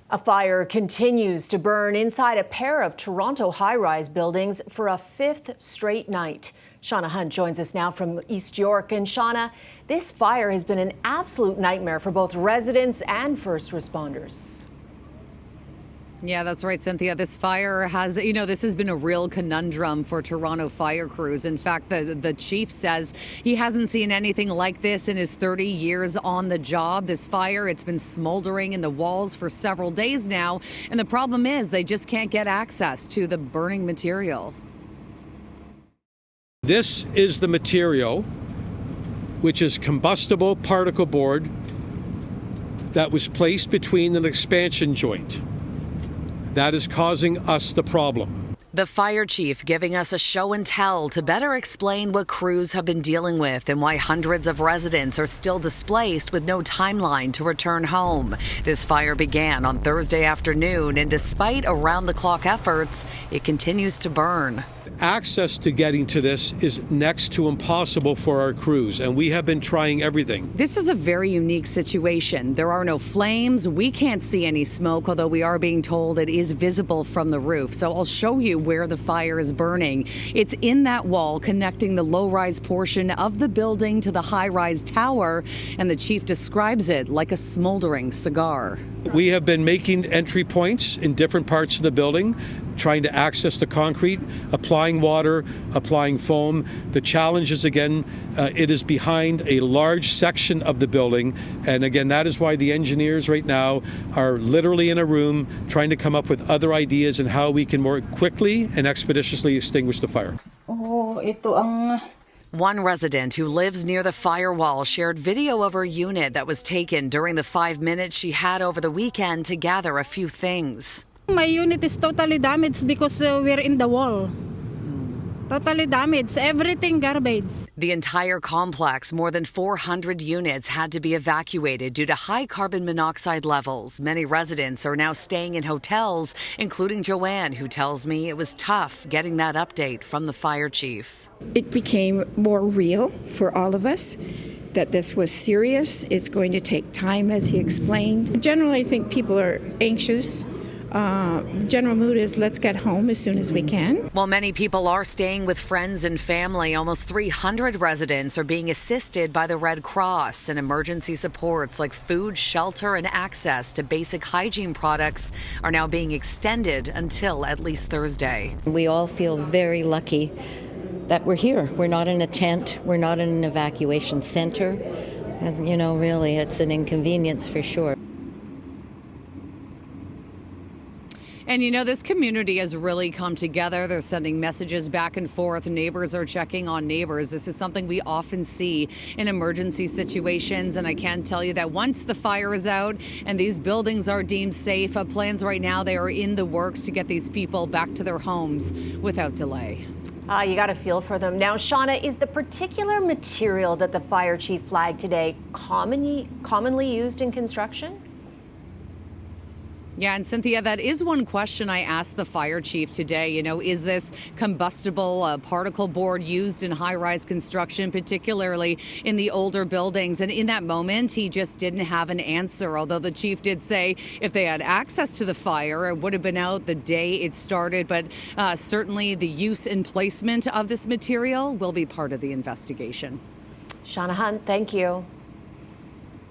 A fire continues to burn inside a pair of Toronto high-rise buildings for a fifth straight night. Shauna Hunt joins us now from East York. And Shauna, this fire has been an absolute nightmare for both residents and first responders. Yeah, that's right, Cynthia. This fire has, this has been a real conundrum for Toronto fire crews. In fact, the chief says he hasn't seen anything like this in his 30 years on the job. This fire, it's been smoldering in the walls for several days now. And the problem is they just can't get access to the burning material. This is the material, which is combustible particle board that was placed between an expansion joint. That is causing us the problem. The fire chief giving us a show and tell to better explain what crews have been dealing with and why hundreds of residents are still displaced with no timeline to return home. This fire began on Thursday afternoon, and despite around-the-clock efforts, it continues to burn. Access to getting to this is next to impossible for our crews, and we have been trying everything. This is a very unique situation. There are no flames. We can't see any smoke, although we are being told it is visible from the roof. So I'll show you where the fire is burning. It's in that wall connecting the low-rise portion of the building to the high-rise tower, and the chief describes it like a smoldering cigar. We have been making entry points in different parts of the building, trying to access the concrete, applying water, applying foam. The challenge is, again, it is behind a large section of the building. And again, that is why the engineers right now are literally in a room trying to come up with other ideas on how we can more quickly and expeditiously extinguish the fire. One resident who lives near the firewall shared video of her unit that was taken during the 5 minutes she had over the weekend to gather a few things. My unit is totally damaged because we're in the wall. Totally damaged. Everything garbage. The entire complex, more than 400 units, had to be evacuated due to high carbon monoxide levels. Many residents are now staying in hotels, including Joanne, who tells me it was tough getting that update from the fire chief. It became more real for all of us that this was serious. It's going to take time, as he explained. Generally, I think people are anxious. The general mood is let's get home as soon as we can. While many people are staying with friends and family, almost 300 residents are being assisted by the Red Cross, and emergency supports like food, shelter, and access to basic hygiene products are now being extended until at least Thursday. We all feel very lucky that we're here. We're not in a tent. We're not in an evacuation center. And, really, it's an inconvenience for sure. And this community has really come together. They're sending messages back and forth. Neighbors are checking on neighbors. This is something we often see in emergency situations. And I can tell you that once the fire is out and these buildings are deemed safe, plans right now, they are in the works to get these people back to their homes without delay. You got to feel for them. Now, Shauna, is the particular material that the fire chief flagged today commonly used in construction? Yeah, and Cynthia, that is one question I asked the fire chief today. Is this combustible particle board used in high-rise construction, particularly in the older buildings? And in that moment, he just didn't have an answer, although the chief did say if they had access to the fire, it would have been out the day it started. But certainly the use and placement of this material will be part of the investigation. Shauna Hunt, thank you.